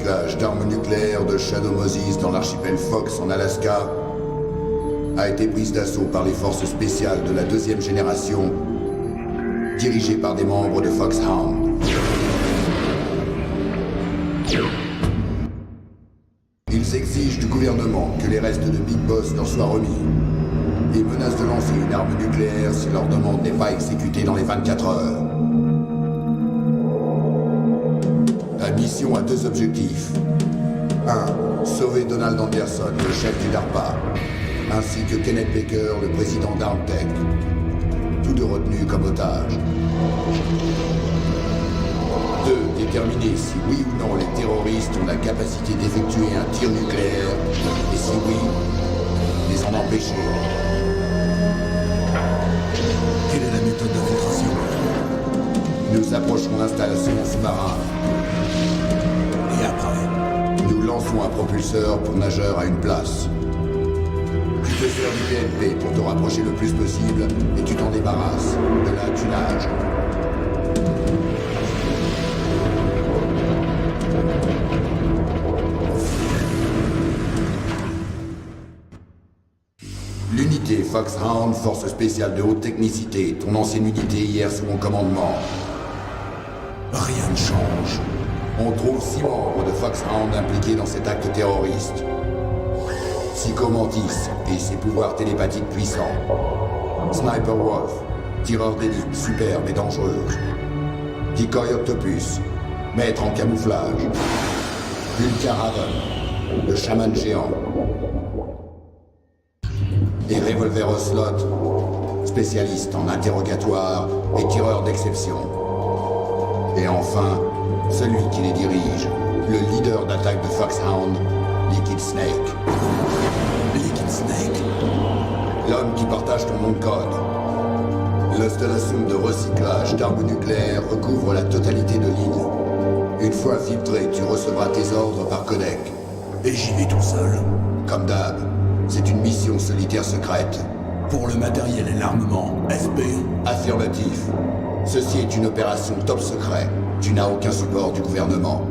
recyclage d'armes nucléaires de Shadow Moses dans l'archipel Fox en Alaska a été prise d'assaut par les forces spéciales de la deuxième génération, dirigées par des membres de Foxhound. Ils exigent du gouvernement que les restes de Big Boss leur soient remis et menacent de lancer une arme nucléaire si leur demande n'est pas exécutée dans les 24 heures. La mission a deux objectifs. 1. Sauver Donald Anderson, le chef du DARPA, ainsi que Kenneth Baker, le président d'Armtech, tous deux retenus comme otages. 2. Déterminer si oui ou non les terroristes ont la capacité d'effectuer un tir nucléaire, et si oui, les en empêcher. Quelle est la méthode d'infiltration? Nous approcherons l'installation en sous-marin. Et après? Nous lançons un propulseur pour nageurs à une place. Tu te sers du PNP pour te rapprocher le plus possible et tu t'en débarrasses. De là, tu nages. L'unité Foxhound, force spéciale de haute technicité, ton ancienne unité hier sous mon commandement. Rien ne change. On trouve 6 membres de Foxhound impliqués dans cet acte terroriste. Psycho Mantis et ses pouvoirs télépathiques puissants. Sniper Wolf, tireur d'élite superbe et dangereuse. Decoy Octopus, maître en camouflage. Vulcan Raven, le chaman géant. Et Revolver Ocelot, spécialiste en interrogatoire et tireur d'exception. Et enfin, celui qui les dirige, le leader d'attaque de Foxhound, Liquid Snake. Liquid Snake? L'homme qui partage ton nom de code. L'installation de recyclage d'armes nucléaires recouvre la totalité de l'île. Une fois filtré, tu recevras tes ordres par codec. Et j'y vais tout seul? Comme d'hab, c'est une mission solitaire secrète. Pour le matériel et l'armement, FP? Affirmatif. Ceci est une opération top secret. Tu n'as aucun support du gouvernement.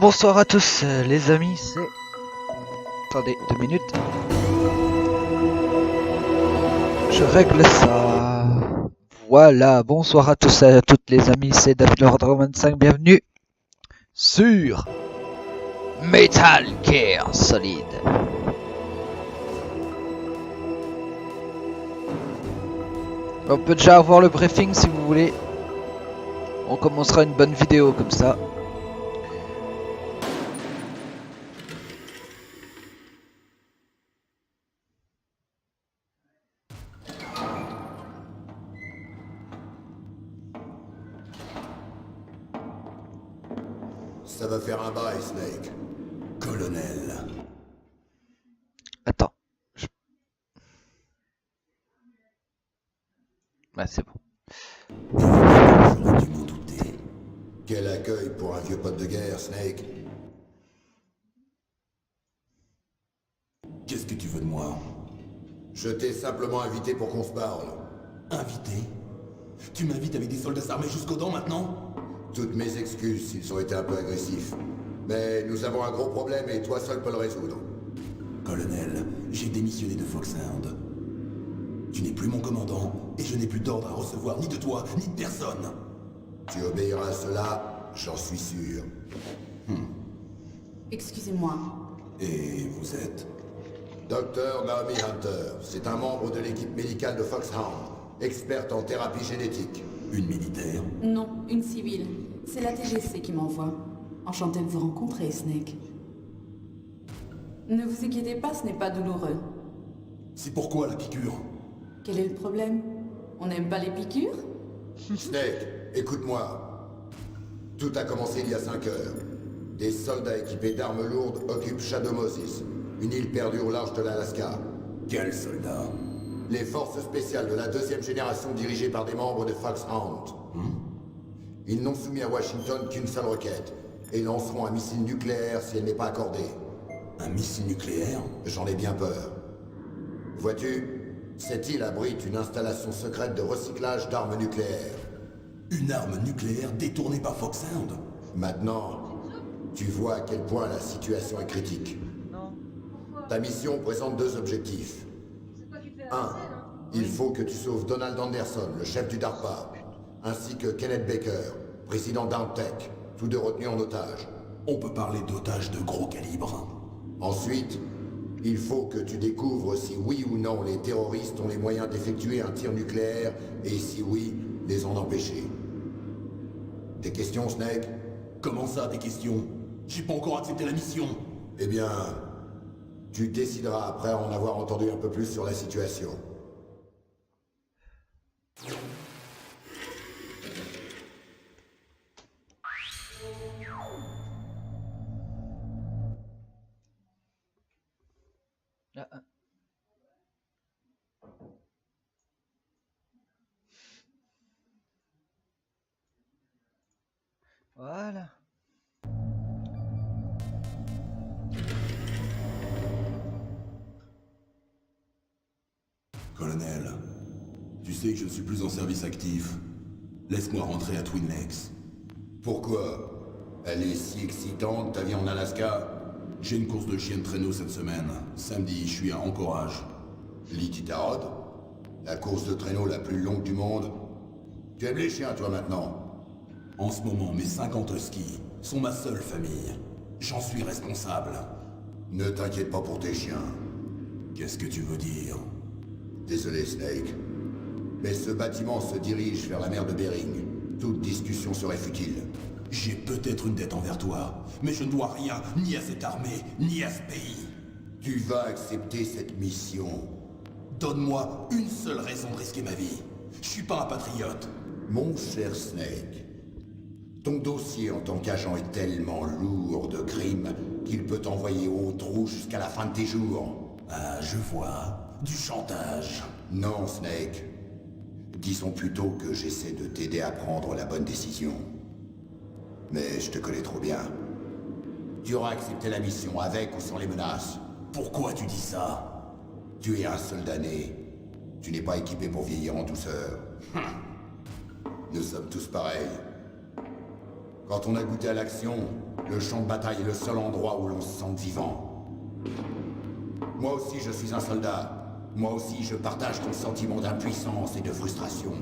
Bonsoir à tous les amis, c'est... Attendez 2 minutes. Je règle ça. Voilà, bonsoir à tous et à toutes les amis, c'est DavidLord25, bienvenue sur Metal Gear Solid. On peut déjà avoir le briefing si vous voulez. On commencera une bonne vidéo comme ça. Ça va faire un bail, Snake. Colonel. Attends. Ouais, c'est bon. J'aurais dû m'en douter. Quel accueil pour un vieux pote de guerre, Snake. Qu'est-ce que tu veux de moi? Je t'ai simplement invité pour qu'on se parle. Invité? Tu m'invites avec des soldats armés jusqu'aux dents maintenant? Toutes mes excuses s'ils ont été un peu agressifs. Mais nous avons un gros problème et toi seul peux le résoudre. Colonel, j'ai démissionné de Foxhound. Tu n'es plus mon commandant, et je n'ai plus d'ordre à recevoir ni de toi, ni de personne. Tu obéiras à cela, j'en suis sûr. Excusez-moi. Et vous êtes? Docteur Naomi Hunter, c'est un membre de l'équipe médicale de Foxhound, experte en thérapie génétique. Une militaire? Non, une civile. C'est la TGC qui m'envoie. Enchantée de vous rencontrer, Snake. Ne vous inquiétez pas, ce n'est pas douloureux. C'est pourquoi la piqûre? Quel est le problème? On n'aime pas les piqûres? Snake, écoute-moi. Tout a commencé il y a 5 heures. Des soldats équipés d'armes lourdes occupent Shadow Moses, une île perdue au large de l'Alaska. Quels soldats? Les forces spéciales de la deuxième génération dirigées par des membres de Foxhound. Ils n'ont soumis à Washington qu'une seule requête. et lanceront un missile nucléaire si elle n'est pas accordée. Un missile nucléaire? J'en ai bien peur. Vois-tu, cette île abrite une installation secrète de recyclage d'armes nucléaires. Une arme nucléaire détournée par Foxhound? Maintenant, tu vois à quel point la situation est critique. Ta mission présente 2 objectifs. 1. Il faut que tu sauves Donald Anderson, le chef du DARPA, ainsi que Kenneth Baker, président d'Armtech, tous 2 retenus en otage. On peut parler d'otages de gros calibre. Ensuite, il faut que tu découvres si oui ou non les terroristes ont les moyens d'effectuer un tir nucléaire et si oui, les en empêcher. Des questions, Snake? Comment ça, des questions? J'ai pas encore accepté la mission. Eh bien, tu décideras après en avoir entendu un peu plus sur la situation. Voilà. Colonel, tu sais que je ne suis plus en service actif. Laisse-moi rentrer à Twin Lakes. Pourquoi? Elle est si excitante, ta vie en Alaska? J'ai une course de chien de traîneau cette semaine. Samedi, je suis à Anchorage. L'Iditarod? La course de traîneau la plus longue du monde? Tu aimes les chiens, toi, maintenant? En ce moment, mes 50 skis sont ma seule famille. J'en suis responsable. Ne t'inquiète pas pour tes chiens. Qu'est-ce que tu veux dire? Désolé, Snake. Mais ce bâtiment se dirige vers la mer de Bering. Toute discussion serait futile. J'ai peut-être une dette envers toi, mais je ne dois rien, ni à cette armée, ni à ce pays. Tu vas accepter cette mission. Donne-moi une seule raison de risquer ma vie. Je suis pas un patriote. Mon cher Snake, ton dossier en tant qu'agent est tellement lourd de crimes qu'il peut t'envoyer au trou jusqu'à la fin de tes jours. Ah, je vois. Du chantage. Non, Snake. Disons plutôt que j'essaie de t'aider à prendre la bonne décision. Mais je te connais trop bien. Tu auras accepté la mission avec ou sans les menaces. Pourquoi tu dis ça? Tu es un soldat né. Tu n'es pas équipé pour vieillir en douceur. Nous sommes tous pareils. Quand on a goûté à l'action, le champ de bataille est le seul endroit où l'on se sente vivant. Moi aussi je suis un soldat. Moi aussi je partage ton sentiment d'impuissance et de frustration.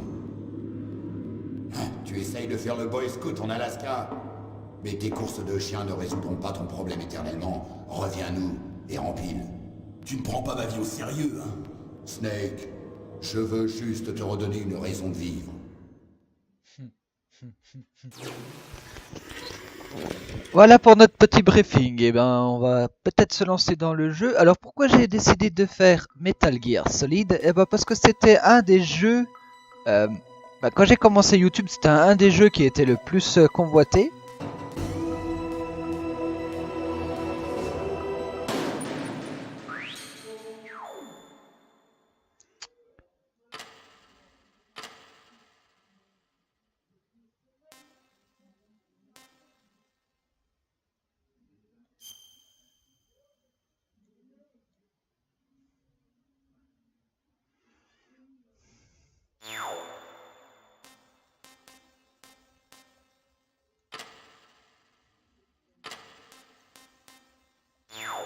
Tu essayes de faire le Boy Scout en Alaska, mais tes courses de chiens ne résoudront pas ton problème éternellement. Reviens-nous et rempile. Tu ne prends pas ma vie au sérieux, hein? Snake, je veux juste te redonner une raison de vivre. Voilà pour notre petit briefing. Et ben, on va peut-être se lancer dans le jeu. Alors, pourquoi j'ai décidé de faire Metal Gear Solid? Et ben, parce que c'était un des jeux. Quand j'ai commencé YouTube, c'était un des jeux qui était le plus convoité.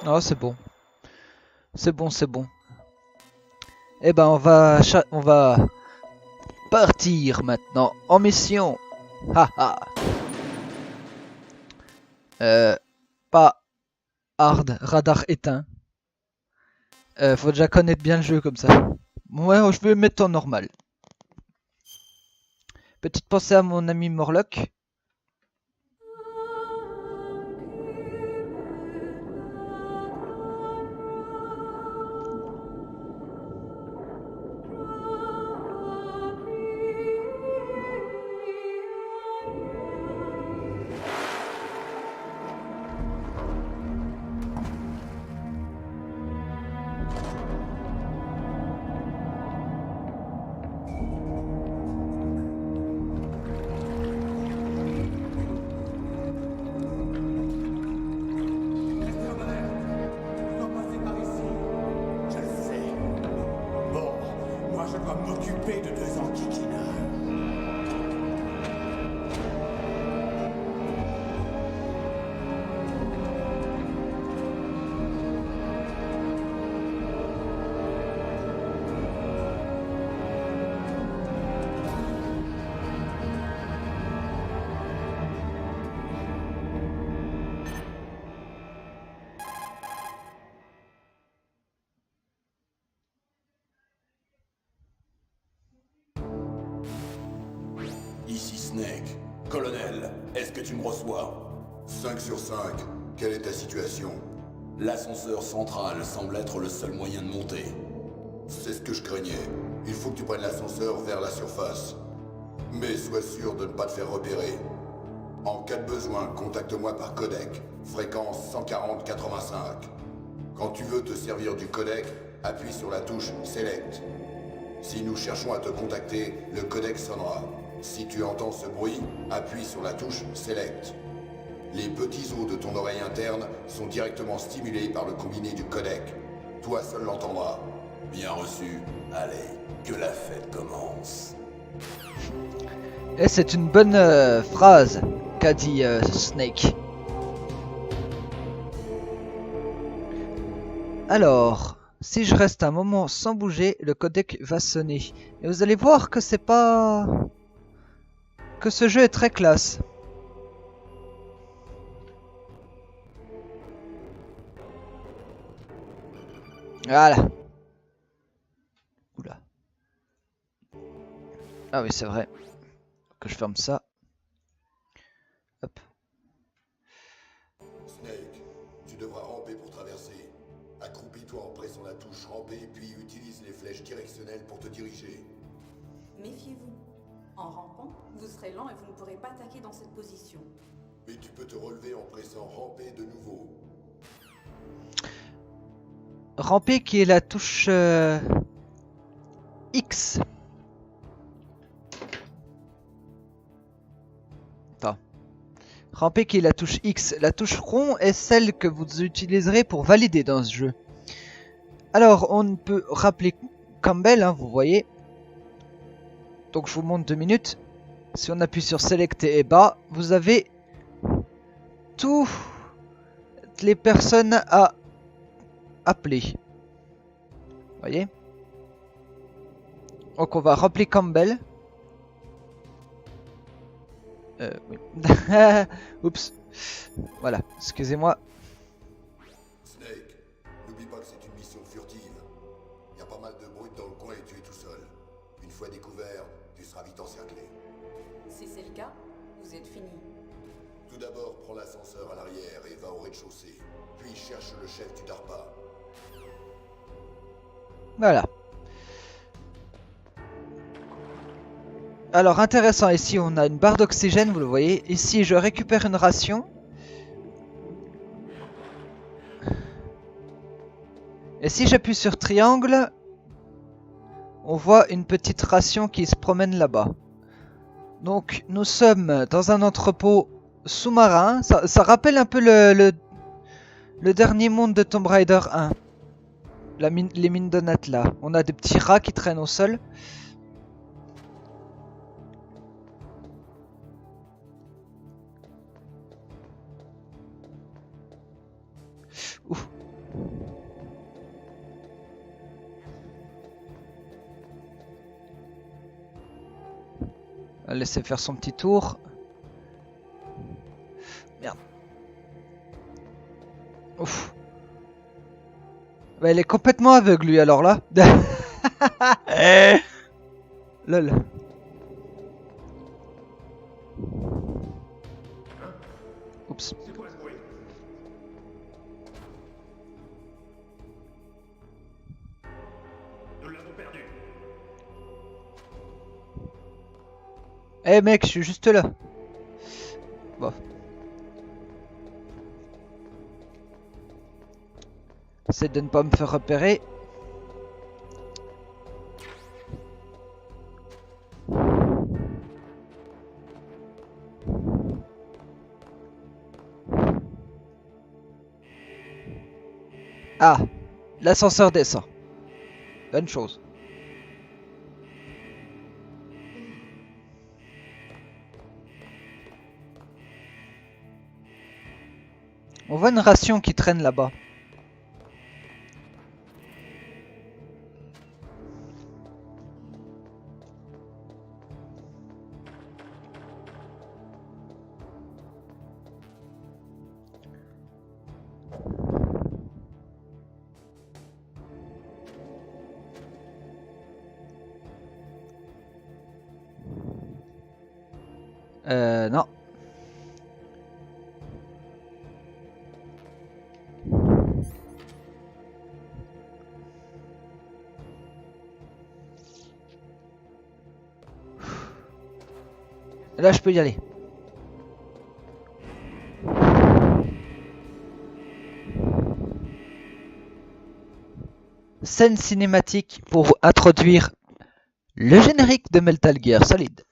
Oh, c'est bon. C'est bon, c'est bon. Eh ben, on va partir maintenant en mission. Haha. Pas hard, radar éteint. Faut déjà connaître bien le jeu comme ça. Ouais, je vais mettre en normal. Petite pensée à mon ami Morlock. va m'occuper de deux enquiquineurs. Ici Snake. Colonel, est-ce que tu me reçois? 5 sur 5. Quelle est ta situation? L'ascenseur central semble être le seul moyen de monter. C'est ce que je craignais. Il faut que tu prennes l'ascenseur vers la surface. Mais sois sûr de ne pas te faire repérer. En cas de besoin, contacte-moi par codec. Fréquence 140-85. Quand tu veux te servir du codec, appuie sur la touche Select. Si nous cherchons à te contacter, le codec sonnera. Si tu entends ce bruit, appuie sur la touche Select. Les petits os de ton oreille interne sont directement stimulés par le combiné du codec. Toi seul l'entendras. Bien reçu. Allez, que la fête commence. Et c'est une bonne phrase qu'a dit Snake. Alors, si je reste un moment sans bouger, le codec va sonner. Et vous allez voir que c'est pas... que ce jeu est très classe. Voilà. Oula. Ah oui, c'est vrai. Que je ferme ça. Hop. Snake, tu devras ramper pour traverser. Accroupis-toi en pressant la touche ramper, puis utilise les flèches directionnelles pour te diriger. Méfiez-vous. En rampant, vous serez lent et vous ne pourrez pas attaquer dans cette position. Mais tu peux te relever en pressant ramper de nouveau. Ramper qui est la touche X. Attends. Ramper qui est la touche X. La touche rond est celle que vous utiliserez pour valider dans ce jeu. Alors, on peut rappeler Campbell, hein, vous voyez. Donc, je vous montre 2 minutes. Si on appuie sur Select et bas, vous avez toutes les personnes à appeler. Vous voyez? Donc, on va rappeler Campbell. Oui. Oups. Voilà, excusez-moi. Snake, n'oublie pas que c'est une mission furtive. Il y a pas mal de brutes dans le coin et tu es tout seul. Une fois découvert, tu seras vite encerclé. Si c'est le cas, vous êtes fini. Tout d'abord, prends l'ascenseur à l'arrière et va au rez-de-chaussée. Puis cherche le chef du DARPA. Voilà. Alors intéressant, ici on a une barre d'oxygène, vous le voyez. Ici je récupère une ration. Et si j'appuie sur triangle, on voit une petite ration qui se promène là-bas. Donc nous sommes dans un entrepôt sous-marin. Ça rappelle un peu le dernier monde de Tomb Raider 1. Les mines de Natla. On a des petits rats qui traînent au sol. Ouf. On va laisser faire son petit tour. Merde. Ouf. Bah, il est complètement aveugle lui alors là. Lol. Oups. Nous l'avons perdu. Eh mec, je suis juste là. Bon. C'est de ne pas me faire repérer. Ah, l'ascenseur descend. Bonne chose. On voit une ration qui traîne là-bas. Non. Là, je peux y aller. Scène cinématique pour introduire le générique de Metal Gear Solid.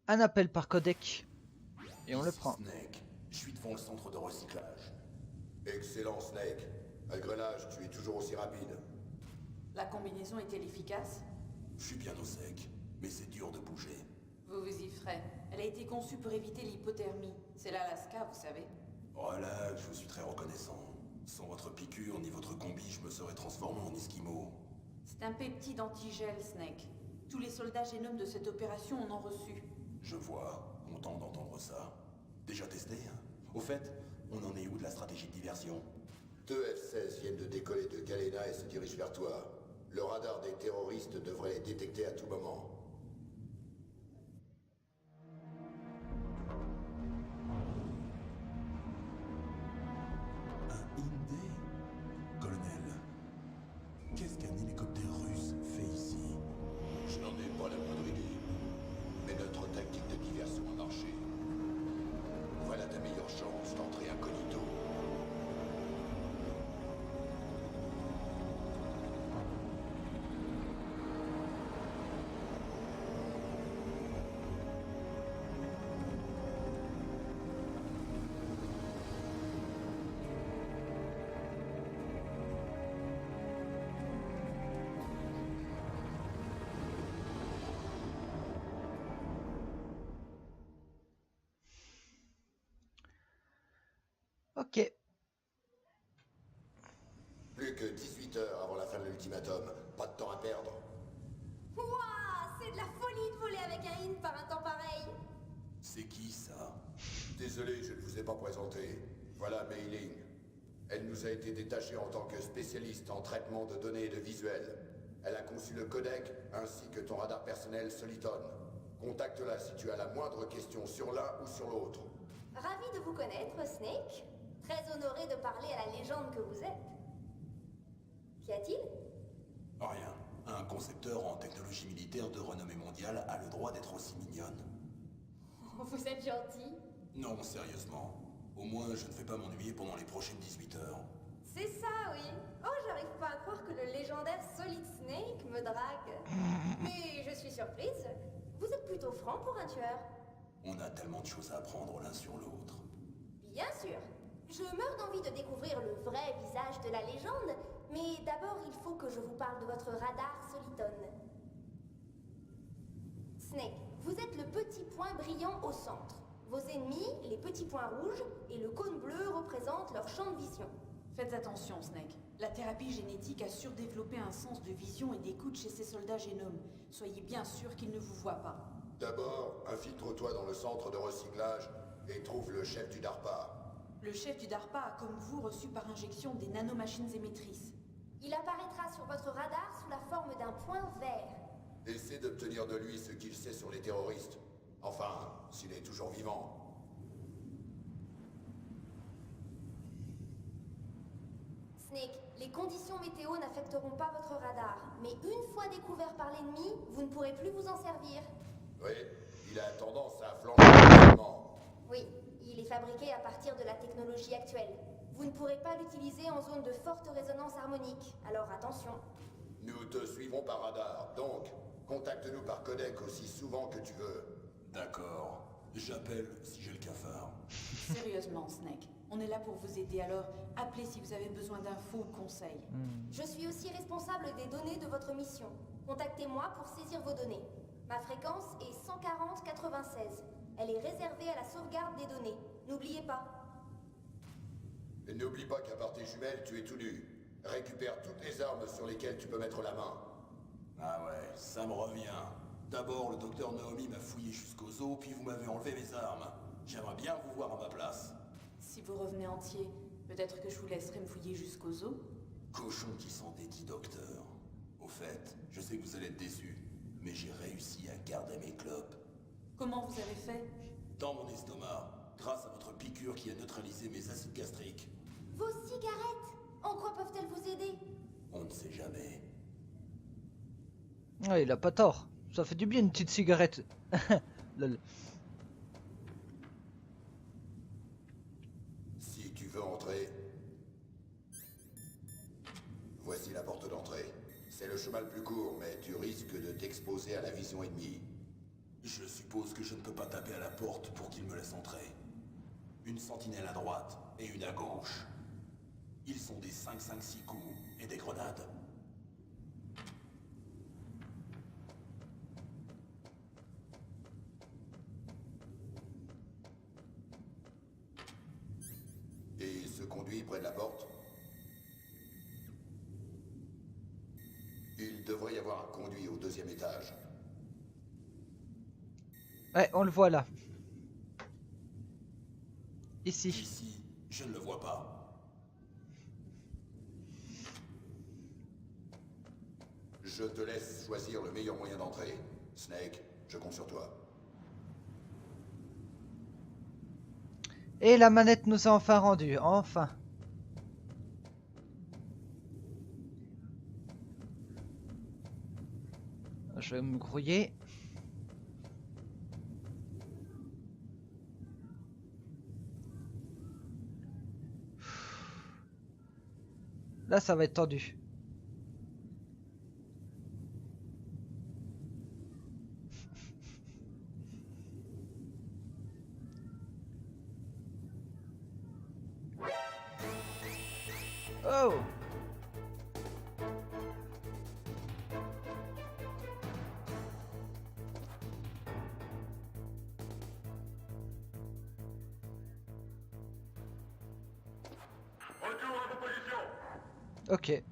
Un appel par codec. Et on le prend. Snake, je suis devant le centre de recyclage. Excellent, Snake. Malgré l'âge, tu es toujours aussi rapide. La combinaison est-elle efficace? Je suis bien au sec, mais c'est dur de bouger. Vous vous y ferez. Elle a été conçue pour éviter l'hypothermie. C'est l'Alaska, vous savez. Voilà, je vous suis très reconnaissant. Sans votre piqûre ni votre combi, je me serais transformé en esquimau. C'est un peptide antigel, Snake. Tous les soldats génomes de cette opération en ont reçu. Je vois, content d'entendre ça. Déjà testé, hein? Au fait, on en est où de la stratégie de diversion? 2 F-16 viennent de décoller de Galena et se dirigent vers toi. Le radar des terroristes devrait les détecter à tout moment. Un Indé? Colonel, qu'est-ce qu'un hélicoptère russe fait ici? Je n'en ai pas la moindre idée. Mais notre tactique de diversion a marché. Voilà ta meilleure chance d'entrer incognito. Ok. Plus que 18 heures avant la fin de l'ultimatum. Pas de temps à perdre. Ouah, c'est de la folie de voler avec un IN par un temps pareil. C'est qui ça? Désolé, je ne vous ai pas présenté. Voilà Mei Ling. Elle nous a été détachée en tant que spécialiste en traitement de données et de visuels. Elle a conçu le codec ainsi que ton radar personnel Soliton. Contacte-la si tu as la moindre question sur l'un ou sur l'autre. Ravi de vous connaître, Snake. Très honoré de parler à la légende que vous êtes. Qu'y a-t-il? Rien. Un concepteur en technologie militaire de renommée mondiale a le droit d'être aussi mignonne. Vous êtes gentil. Non, sérieusement. Au moins, je ne vais pas m'ennuyer pendant les prochaines 18 heures. C'est ça, oui. Oh, j'arrive pas à croire que le légendaire Solid Snake me drague. Mais je suis surprise. Vous êtes plutôt franc pour un tueur. On a tellement de choses à apprendre l'un sur l'autre. Bien sûr. Je meurs d'envie de découvrir le vrai visage de la légende, Mais d'abord, il faut que je vous parle de votre radar Soliton. Snake, vous êtes le petit point brillant au centre. Vos ennemis, les petits points rouges, et le cône bleu représentent leur champ de vision. Faites attention, Snake. La thérapie génétique a surdéveloppé un sens de vision et d'écoute chez ces soldats génomes. Soyez bien sûr qu'ils ne vous voient pas. D'abord, infiltre-toi dans le centre de recyclage et trouve le chef du DARPA. Le chef du DARPA a, comme vous, reçu par injection des nanomachines émettrices. Il apparaîtra sur votre radar sous la forme d'un point vert. Essaie d'obtenir de lui ce qu'il sait sur les terroristes. Enfin, s'il est toujours vivant. Snake, les conditions météo n'affecteront pas votre radar, mais une fois découvert par l'ennemi, vous ne pourrez plus vous en servir. Oui, il a tendance à flancher rapidement. Oui, il est fabriqué à partir de la technologie actuelle. Vous ne pourrez pas l'utiliser en zone de forte résonance harmonique, alors attention. Nous te suivrons par radar, donc contacte-nous par codec aussi souvent que tu veux. D'accord. J'appelle si j'ai le cafard. Sérieusement, Snake. On est là pour vous aider, alors appelez si vous avez besoin d'infos ou de conseils. Je suis aussi responsable des données de votre mission. Contactez-moi pour saisir vos données. Ma fréquence est 140-96. Elle est réservée à la sauvegarde des données. N'oubliez pas. Et n'oublie pas qu'à part tes jumelles, tu es tout nu. Récupère toutes les armes sur lesquelles tu peux mettre la main. Ah ouais, ça me revient. D'abord, le docteur Naomi m'a fouillé jusqu'aux os, puis vous m'avez enlevé mes armes. J'aimerais bien vous voir à ma place. Si vous revenez entier, peut-être que je vous laisserai me fouiller jusqu'aux os. Cochon qui s'en dédie, docteur. Au fait, je sais que vous allez être déçus, mais j'ai réussi à garder mes clopes. Comment vous avez fait? Dans mon estomac, grâce à votre piqûre qui a neutralisé mes acides gastriques. Vos cigarettes, en quoi peuvent-elles vous aider? On ne sait jamais. Ouais, il a pas tort. Ça fait du bien une petite cigarette. Lol. Si tu veux entrer, voici la porte d'entrée. C'est le chemin le plus court, mais tu risques de t'exposer à la vision ennemie. Je suppose que je ne peux pas taper à la porte pour qu'il me laisse entrer. Une sentinelle à droite et une à gauche. Ils sont des 5-5-6 coups et des grenades. Et se conduit près de la porte. Il devrait y avoir un conduit au 2e étage. Ouais, on le voit là. Ici. Ici, je ne le vois pas. Je te laisse choisir le meilleur moyen d'entrer. Snake, je compte sur toi. Et la manette nous a enfin rendu. Enfin. Je vais me grouiller. Là, ça va être tendu. Oh! Ok.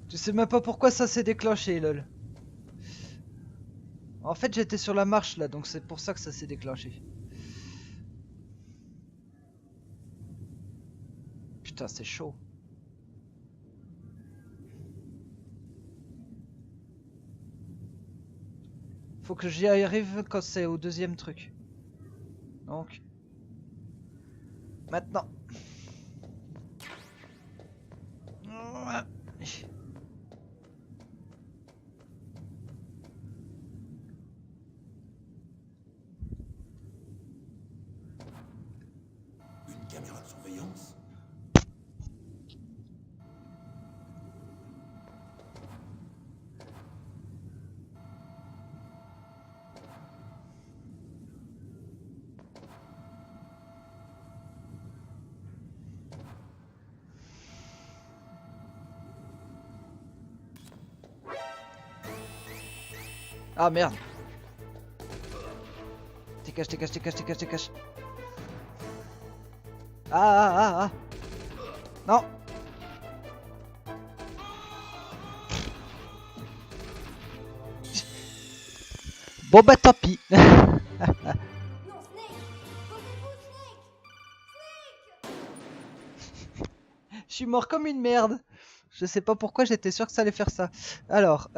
Tu sais même pas pourquoi ça s'est déclenché, lol. En fait, j'étais sur la marche là, donc c'est pour ça que ça s'est déclenché. Putain, c'est chaud. Faut que j'y arrive quand c'est au 2e truc. Donc. Maintenant. Une caméra de surveillance? Ah merde. Dégage, dégage, dégage, dégage, dégage. Ah. Non. Bon bah tant pis. Non, Snake! Sauvez-vous, Snake! Snake! Je suis mort comme une merde. Je sais pas pourquoi, j'étais sûr que ça allait faire ça. Alors,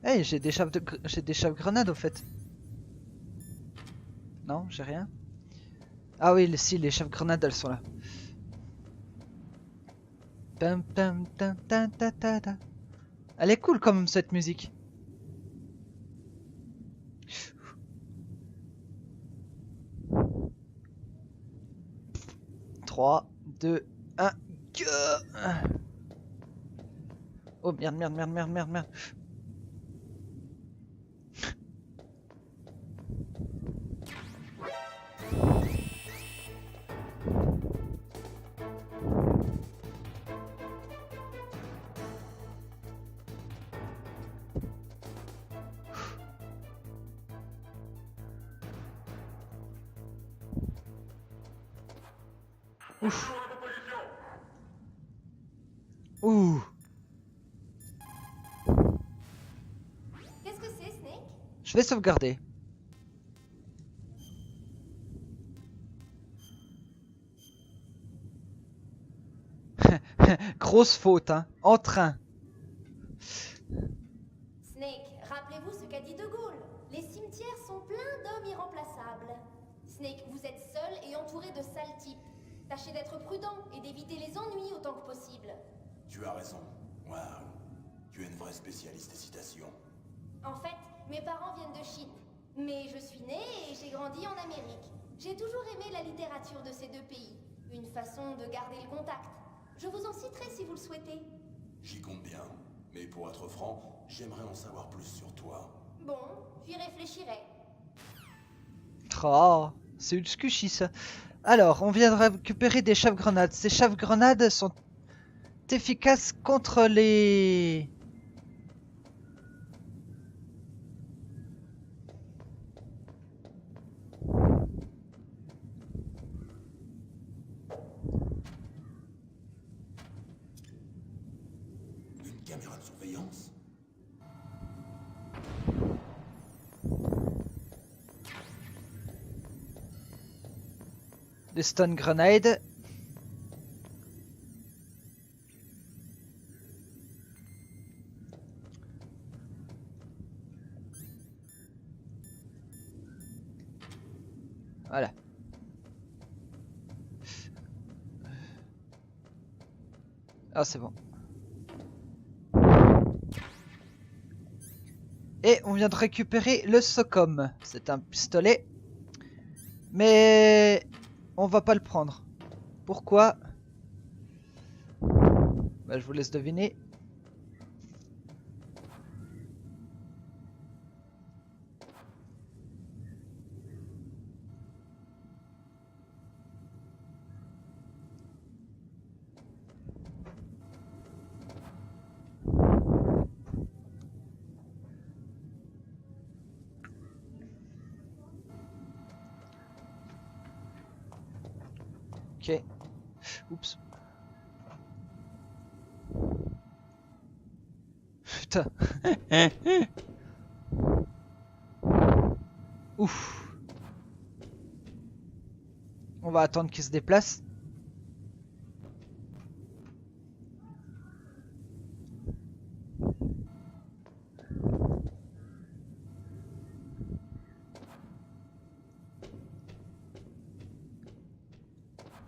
hey, j'ai des chape-grenades au fait. Non, j'ai rien. Ah oui, si, les chape-grenades, elles sont là. Pam, pam, tam, tam, ta, ta, ta. Elle est cool quand même cette musique. Trois, 2, 1, go! Oh merde, merde, merde, merde, merde, merde. Ouf. Ouh. Qu'est-ce que c'est, Snake? Je vais sauvegarder. Grosse faute, hein. En train. Snake, rappelez-vous ce qu'a dit De Gaulle. Les cimetières sont pleins d'hommes irremplaçables. Snake, vous êtes seul et entouré de sales types. Tâchez d'être prudent et d'éviter les ennuis autant que possible. Tu as raison. Waouh. Tu es une vraie spécialiste des citations. En fait, mes parents viennent de Chine. Mais je suis née et j'ai grandi en Amérique. J'ai toujours aimé la littérature de ces deux pays. Une façon de garder le contact. Je vous en citerai si vous le souhaitez. J'y compte bien. Mais pour être franc, j'aimerais en savoir plus sur toi. Bon, j'y réfléchirai. Oh, c'est une squishy ça. Alors, on vient de récupérer des chape-grenades. Ces chape-grenades sont efficaces contre les... Une caméra de surveillance? des stun grenades. Voilà. Ah, c'est bon. Et on vient de récupérer le Socom. C'est un pistolet. Mais on va pas le prendre. Pourquoi? Bah, je vous laisse deviner. Ok. Oups. Putain. Ouf. On va attendre qu'il se déplace.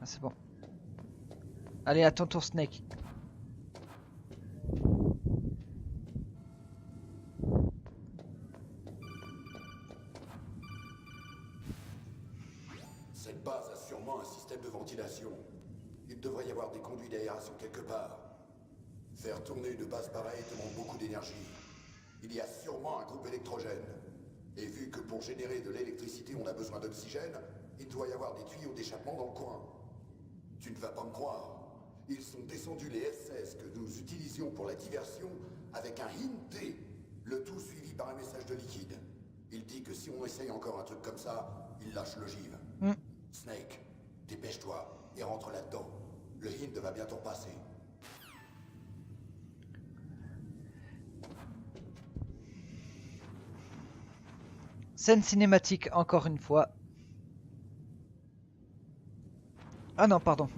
Ah, c'est bon. Allez, à ton tour, Snake. Cette base a sûrement un système de ventilation. Il devrait y avoir des conduits d'aération quelque part. Faire tourner une base pareille demande beaucoup d'énergie. Il y a sûrement un groupe électrogène. Et vu que pour générer de l'électricité on a besoin d'oxygène, il doit y avoir des tuyaux d'échappement dans le coin. Tu ne vas pas me croire. Ils sont descendus les S-16 que nous utilisions pour la diversion avec un Hinte, Le tout suivi par un message de liquide. Il dit que si on essaye encore un truc comme ça, il lâche l'ogive. Snake, dépêche-toi et rentre là-dedans. Le hint va bientôt passer. Scène cinématique encore une fois. Ah non, pardon.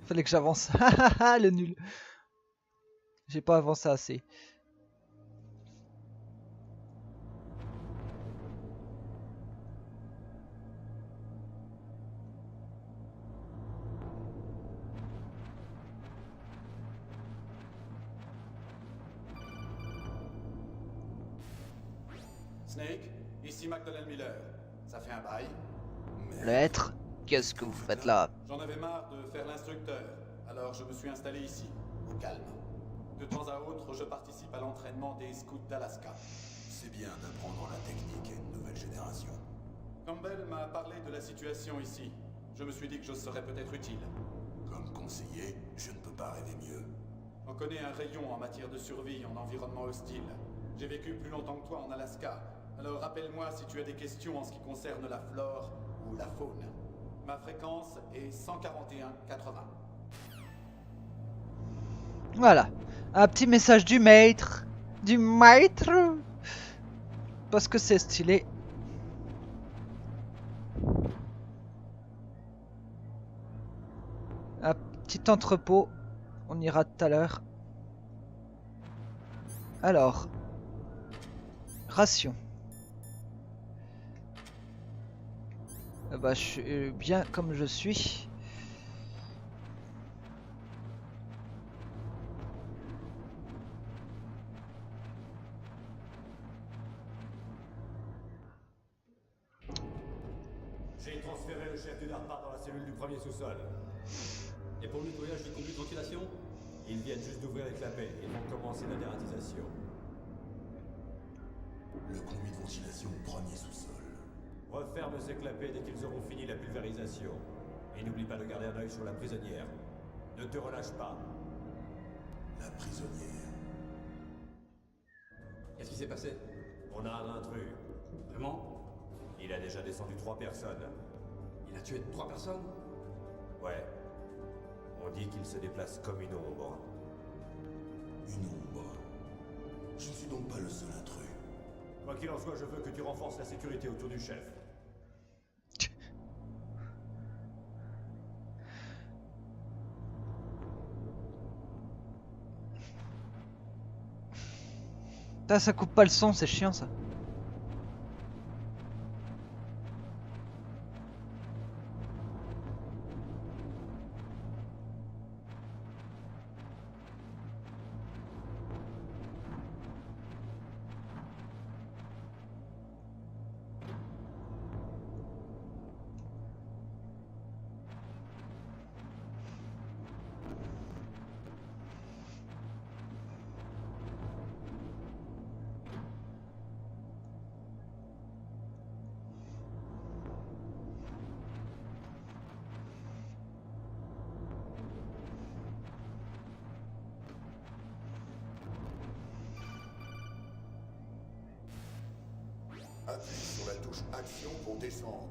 Fallait que j'avance. Le nul. J'ai pas avancé assez. Snake, ici McDonnell Miller. Ça fait un bail. L'être, qu'est-ce que vous faites là? J'en avais marre de faire l'instructeur, alors je me suis installé ici, au calme. De temps à autre, je participe à l'entraînement des scouts d'Alaska. C'est bien d'apprendre la technique à une nouvelle génération. Campbell m'a parlé de la situation ici. Je me suis dit que je serais peut-être utile. Comme conseiller, je ne peux pas rêver mieux. On connaît un rayon en matière de survie en environnement hostile. J'ai vécu plus longtemps que toi en Alaska. Alors rappelle-moi si tu as des questions en ce qui concerne la flore ou la faune. Ma fréquence est 141,80. Voilà. Un petit message du maître. Du maître. Parce que c'est stylé. Un petit entrepôt. On ira tout à l'heure. Alors. Ration. Bah, je suis bien comme je suis. J'ai transféré le chef du DARPA dans la cellule du premier sous-sol. Et pour le nettoyage du conduit de ventilation, ils viennent juste d'ouvrir les clapets et vont commencer la dératisation. Le conduit de ventilation au premier sous-sol. Referme ces clapets dès qu'ils auront fini la pulvérisation. Et n'oublie pas de garder un œil sur la prisonnière. Ne te relâche pas. La prisonnière. Qu'est-ce qui s'est passé? On a un intrus. Vraiment? Il a déjà descendu 3 personnes. Il a tué 3 personnes? Ouais. On dit qu'il se déplace comme une ombre. Une ombre. Je ne suis donc pas le seul intrus. Quoi qu'il en soit, je veux que tu renforces la sécurité autour du chef. Ça coupe pas le son, c'est chiant ça. Appuie sur la touche action pour descendre.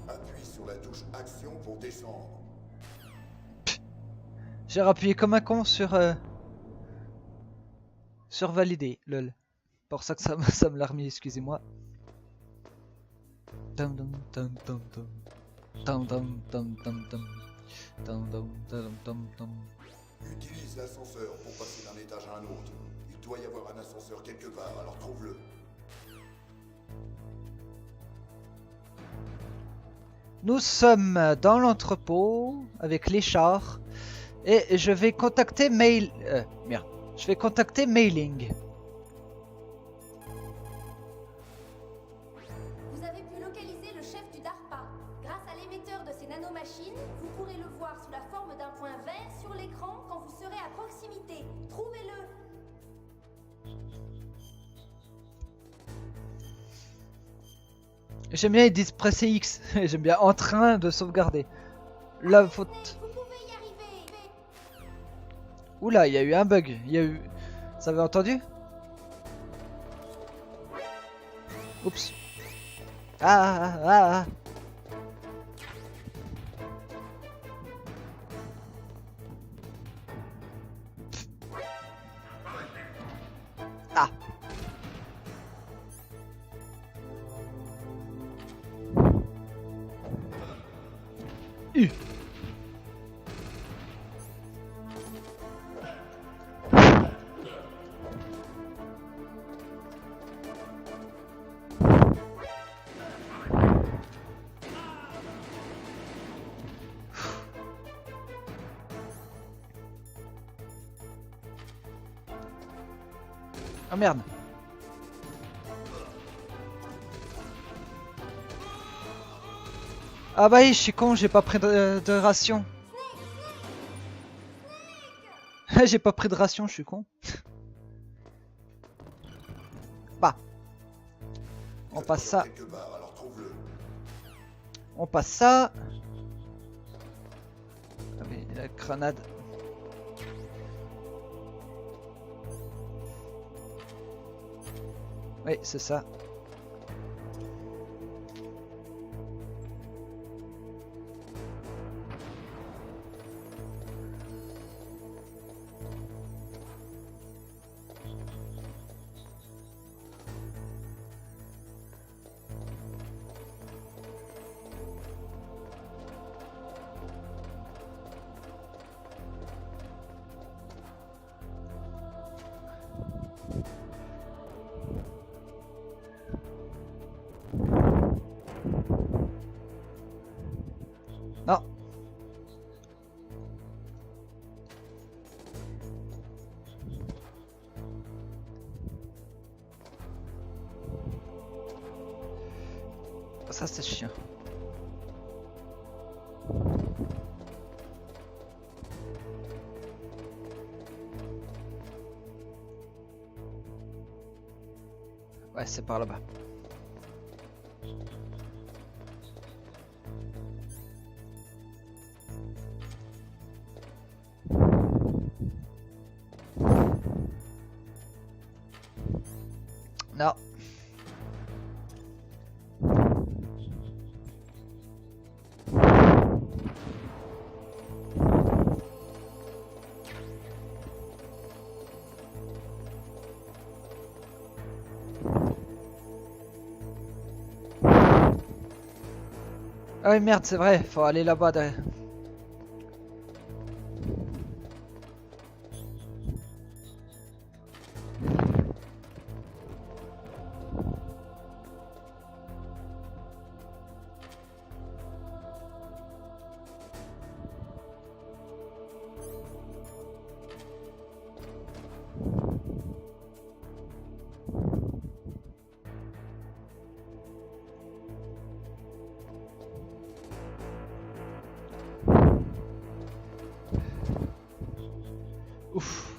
Appuie sur la touche action pour descendre. J'ai rappuyé comme un con sur valider, lol. Pour ça que ça me l'a remis, excusez-moi. Tam tam tam tam tam tam tam tam tam tam tam tam tam tam. Utilise l'ascenseur pour passer d'un étage à un autre. Il doit y avoir un ascenseur quelque part, alors trouve-le. Nous sommes dans l'entrepôt avec les chars et je vais contacter Je vais contacter Mailing. Vous avez pu localiser le chef du DARPA. Grâce à l'émetteur de ces nanomachines, vous pourrez le voir sous la forme d'un point vert sur l'écran quand vous serez à proximité. Trouvez-le! J'aime bien, ils disent presser X. J'aime bien en train de sauvegarder. La faute. Vous pouvez y arriver! Oula, il y a eu un bug. Il y a eu... Ça avait entendu? Oups. Ah. Ah. Oh merde. Ah bah oui, je suis con, j'ai pas pris de ration. J'ai pas pris de ration, je suis con. Bah. On passe ça. Quelque part, alors trouve-le. On passe ça. Ah oui, la grenade. Oui, c'est ça. Non. Ça c'est chiant. Ouais, c'est par là-bas. Non. Ah oui merde, c'est vrai, faut aller là-bas derrière. Ouf.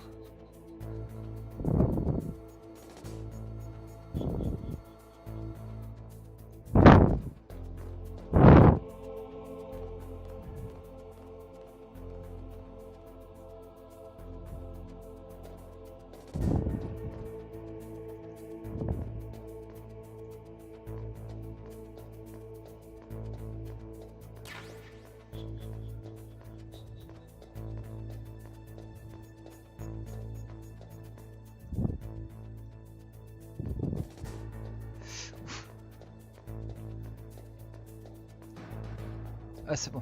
Ah c'est bon.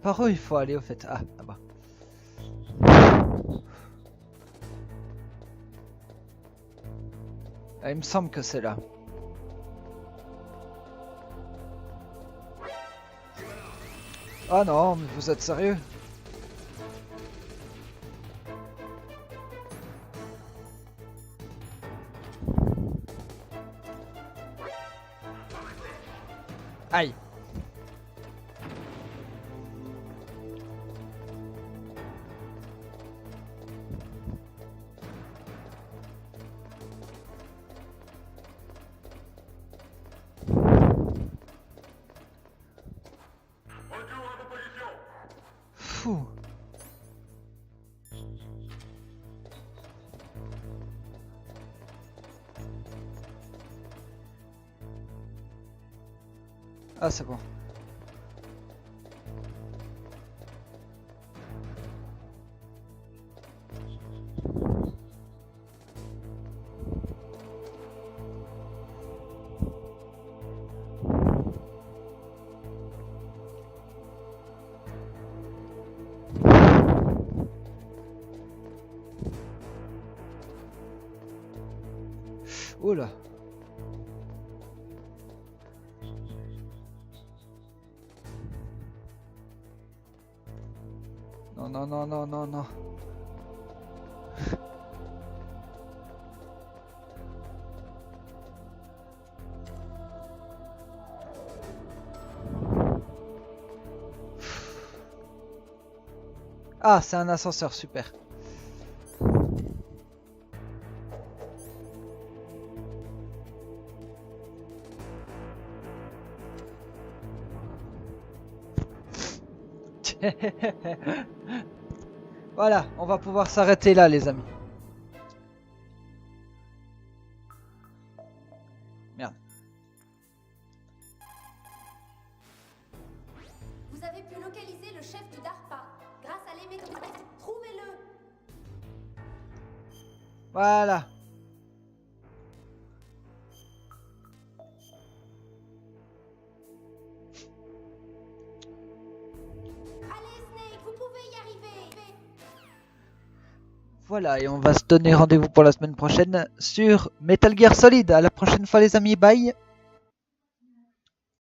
Par où il faut aller au fait? Ah, là-bas. Ah, il me semble que c'est là. Ah non, mais vous êtes sérieux? Aïe. Ah, c'est bon. Oula. Non, non, non, non, non, non. Ah, c'est un ascenseur, super. Voilà, on va pouvoir s'arrêter là, les amis. Merde. Vous avez pu localiser le chef du DARPA. Grâce à les méthodes... Trouvez-le. Voilà. Allez, Snake, vous pouvez y arriver. Voilà, et on va se donner rendez-vous pour la semaine prochaine sur Metal Gear Solid. À la prochaine fois, les amis. Bye.